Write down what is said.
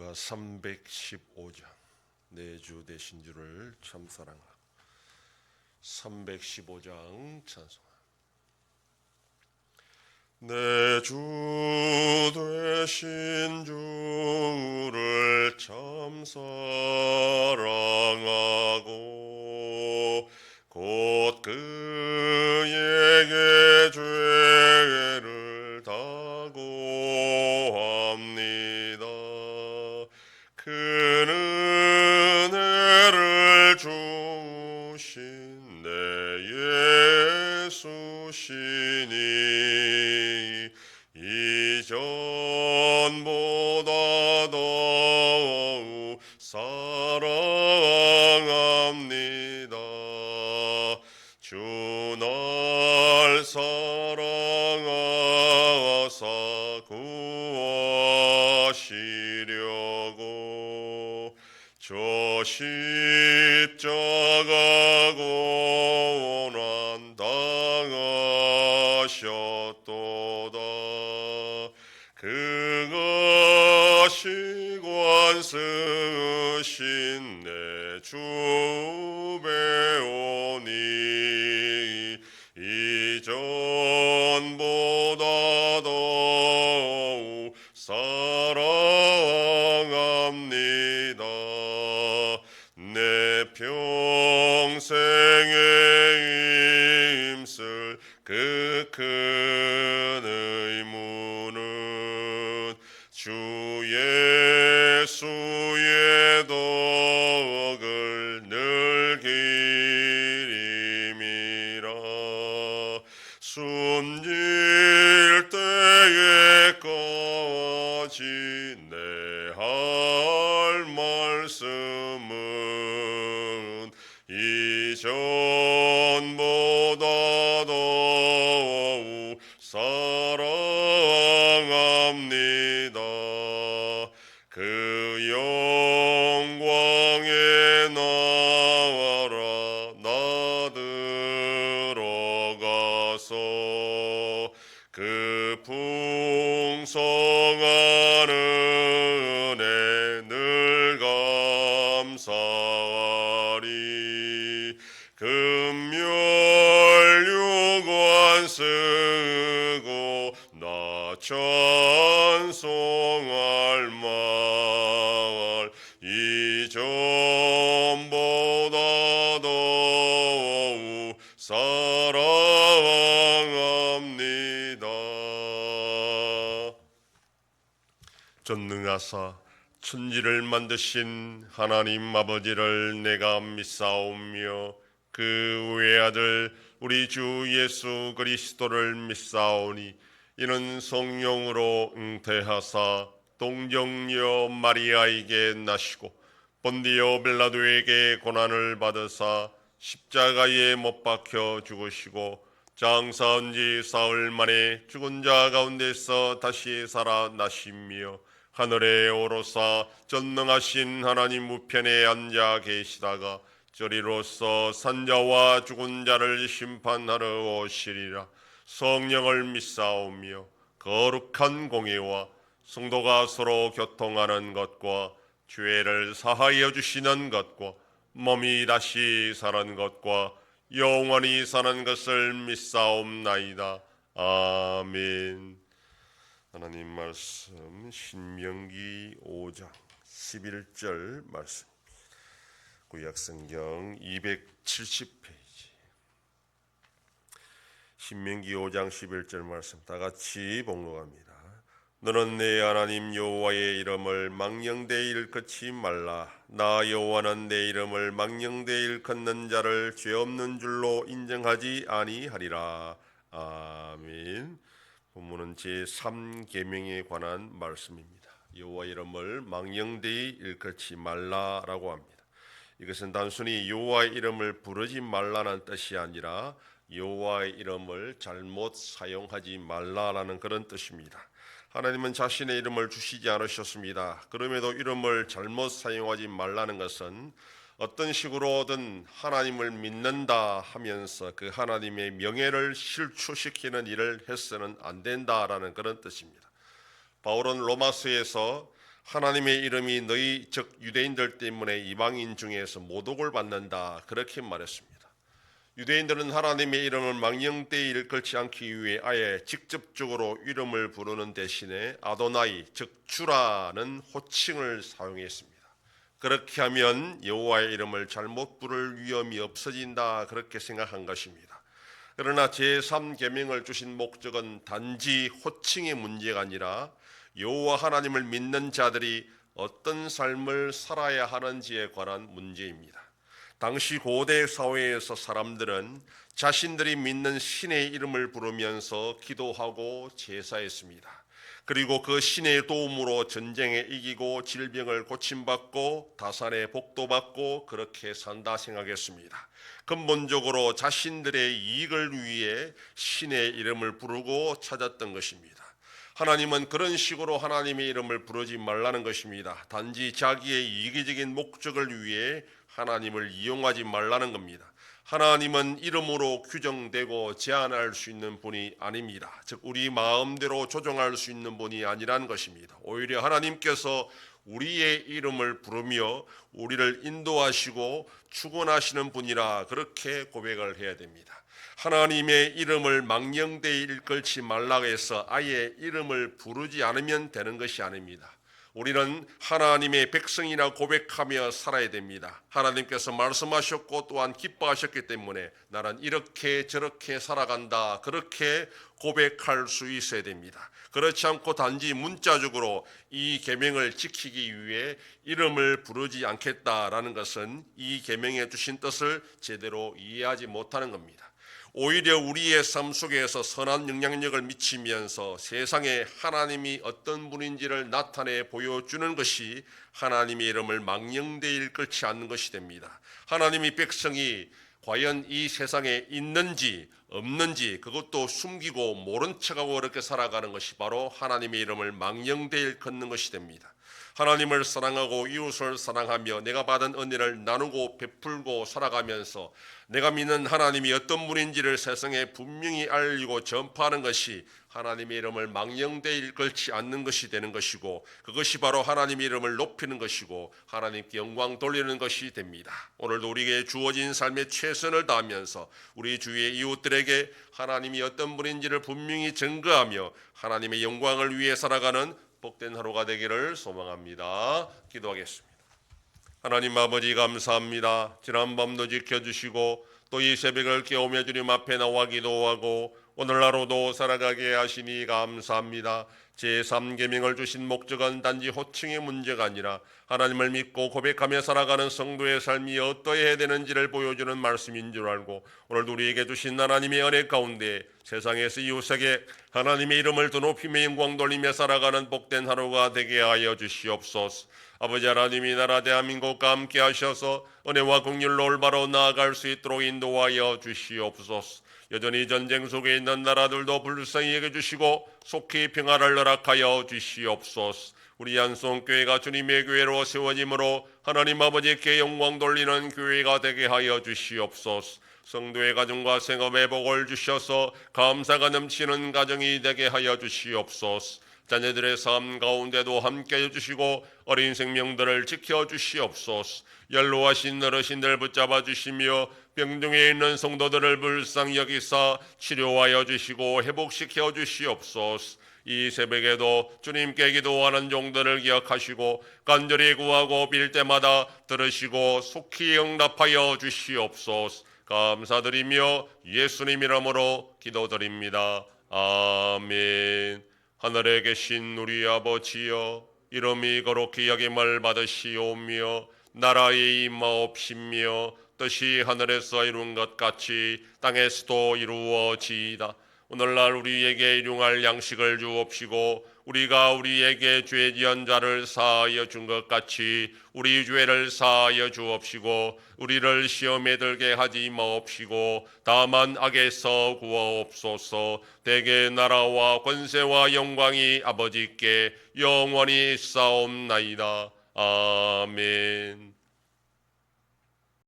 찬송가 315장 내 주 되신 주를 참 사랑하고 315장 찬송. 내 주 되신 주를 참 사랑하고 곧 그에게 죄를 다고 합니다. 그는 은혜를 주신 내 예수시니 이전보다 더욱 사랑합니다. 주 날 사랑하사 구하시려고 저 십자가 고난 당하셨도다. 그것이 관쓰신 내 주 배오니 이전보다 더욱 사랑합니다. 내 평생에 힘쓸 그 큰 의무는 주 예수의 덕을 늘 기림이라. 숨질 때에까지 내 할 말씀은 이전보다 더욱 사랑합니다. 그 영광의 나라 나 들어가서 그 풍성한 은혜 늘 감사하리. 금멸류관 쓰고 나 찬송할 말 이전보다 더욱 사랑합니다. 전능하사 천지를 만드신 하나님 아버지를 내가 믿사오며 그 외아들 우리 주 예수 그리스도를 믿사오니 이는 성령으로 잉태하사 동정녀 마리아에게 나시고 본디오 빌라도에게 고난을 받으사 십자가에 못 박혀 죽으시고 장사한 지 사흘 만에 죽은 자 가운데서 다시 살아나시며 하늘에 오르사 전능하신 하나님 우편에 앉아 계시다가 저리로서 산자와 죽은 자를 심판하러 오시리라. 성령을 믿사오며 거룩한 공예와 성도가 서로 교통하는 것과 죄를 사하여 주시는 것과 몸이 다시 사는 것과 영원히 사는 것을 믿사옵나이다. 아멘. 하나님 말씀 신명기 5장 11절 말씀, 구약성경 270페이지. 신명기 5장 11절 말씀 다 같이 봉독합니다. 너는 내 하나님 여호와의 이름을 망령되이 일컫지 말라. 나 여호와는 내 이름을 망령되이 일컫는 자를 죄 없는 줄로 인정하지 아니하리라. 아멘. 본문은 제3계명에 관한 말씀입니다. 여호와 이름을 망령되이 일컫지 말라라고 합니다. 이것은 단순히 여호와의 이름을 부르지 말라는 뜻이 아니라 여호와의 이름을 잘못 사용하지 말라라는 그런 뜻입니다. 하나님은 자신의 이름을 주시지 않으셨습니다. 그럼에도 이름을 잘못 사용하지 말라는 것은 어떤 식으로든 하나님을 믿는다 하면서 그 하나님의 명예를 실추시키는 일을 해서는 안 된다라는 그런 뜻입니다. 바울은 로마서에서 하나님의 이름이 너희 즉 유대인들 때문에 이방인 중에서 모독을 받는다, 그렇게 말했습니다. 유대인들은 하나님의 이름을 망령되이 일컬지 않기 위해 아예 직접적으로 이름을 부르는 대신에 아도나이 즉 주라는 호칭을 사용했습니다. 그렇게 하면 여호와의 이름을 잘못 부를 위험이 없어진다, 그렇게 생각한 것입니다. 그러나 제3계명을 주신 목적은 단지 호칭의 문제가 아니라 여호와 하나님을 믿는 자들이 어떤 삶을 살아야 하는지에 관한 문제입니다. 당시 고대 사회에서 사람들은 자신들이 믿는 신의 이름을 부르면서 기도하고 제사했습니다. 그리고 그 신의 도움으로 전쟁에 이기고 질병을 고침받고 다산에 복도받고 그렇게 산다 생각했습니다. 근본적으로 자신들의 이익을 위해 신의 이름을 부르고 찾았던 것입니다. 하나님은 그런 식으로 하나님의 이름을 부르지 말라는 것입니다. 단지 자기의 이기적인 목적을 위해 하나님을 이용하지 말라는 겁니다. 하나님은 이름으로 규정되고 제한할 수 있는 분이 아닙니다. 즉 우리 마음대로 조정할 수 있는 분이 아니라는 것입니다. 오히려 하나님께서 우리의 이름을 부르며 우리를 인도하시고 축원하시는 분이라 그렇게 고백을 해야 됩니다. 하나님의 이름을 망령되이 일컬지 말라고 해서 아예 이름을 부르지 않으면 되는 것이 아닙니다. 우리는 하나님의 백성이라 고백하며 살아야 됩니다. 하나님께서 말씀하셨고 또한 기뻐하셨기 때문에 나는 이렇게 저렇게 살아간다, 그렇게 고백할 수 있어야 됩니다. 그렇지 않고 단지 문자적으로 이 계명을 지키기 위해 이름을 부르지 않겠다라는 것은 이 계명에 주신 뜻을 제대로 이해하지 못하는 겁니다. 오히려 우리의 삶 속에서 선한 영향력을 미치면서 세상에 하나님이 어떤 분인지를 나타내 보여주는 것이 하나님의 이름을 망령되이 일컬지 않는 것이 됩니다. 하나님의 백성이 과연 이 세상에 있는지 없는지 그것도 숨기고 모른 척하고 그렇게 살아가는 것이 바로 하나님의 이름을 망령되이 일컫는 것이 됩니다. 하나님을 사랑하고 이웃을 사랑하며 내가 받은 은혜를 나누고 베풀고 살아가면서 내가 믿는 하나님이 어떤 분인지를 세상에 분명히 알리고 전파하는 것이 하나님의 이름을 망령되이 일컬지 않는 것이 되는 것이고, 그것이 바로 하나님의 이름을 높이는 것이고 하나님께 영광 돌리는 것이 됩니다. 오늘도 우리에게 주어진 삶의 최선을 다하면서 우리 주위의 이웃들에게 하나님이 어떤 분인지를 분명히 증거하며 하나님의 영광을 위해 살아가는 복된 하루가 되기를 소망합니다. 기도하겠습니다. 하나님 아버지 감사합니다. 지난 밤도 지켜주시고 또 이 새벽을 깨우며 주님 앞에 나와 기도하고 오늘 하루도 살아가게 하시니 감사합니다. 제3계명을 주신 목적은 단지 호칭의 문제가 아니라 하나님을 믿고 고백하며 살아가는 성도의 삶이 어떠해야 되는지를 보여주는 말씀인 줄 알고 오늘도 우리에게 주신 하나님의 은혜 가운데 세상에서 이웃에게 하나님의 이름을 더 높이며 영광 돌리며 살아가는 복된 하루가 되게 하여 주시옵소서. 아버지 하나님이 나라 대한민국과 함께 하셔서 은혜와 긍휼로 올바로 나아갈 수 있도록 인도하여 주시옵소서. 여전히 전쟁 속에 있는 나라들도 불쌍히 여겨주시고 속히 평화를 허락하여 주시옵소서. 우리 한송교회가 주님의 교회로 세워짐으로 하나님 아버지께 영광 돌리는 교회가 되게 하여 주시옵소서. 성도의 가정과 생업에 복을 주셔서 감사가 넘치는 가정이 되게 하여 주시옵소서. 자녀들의 삶 가운데도 함께 해주시고 어린 생명들을 지켜주시옵소서. 연로하신 어르신들 붙잡아 주시며 병중에 있는 성도들을 불쌍히 여기사 치료하여 주시고 회복시켜 주시옵소서. 이 새벽에도 주님께 기도하는 종들을 기억하시고 간절히 구하고 빌 때마다 들으시고 속히 응답하여 주시옵소서. 감사드리며 예수님 이름으로 기도드립니다. 아멘. 하늘에 계신 우리 아버지여, 이름이 거룩히 여김을 받으시오며 나라의 임하옵시며 뜻이 하늘에서 이룬 것 같이 땅에서도 이루어지이다. 오늘날 우리에게 일용할 양식을 주옵시고 우리가 우리에게 죄 지은 자를 사하여 준 것 같이 우리 죄를 사하여 주옵시고 우리를 시험에 들게 하지 마옵시고 다만 악에서 구하옵소서. 대개 나라와 권세와 영광이 아버지께 영원히 있사옵나이다. 아멘.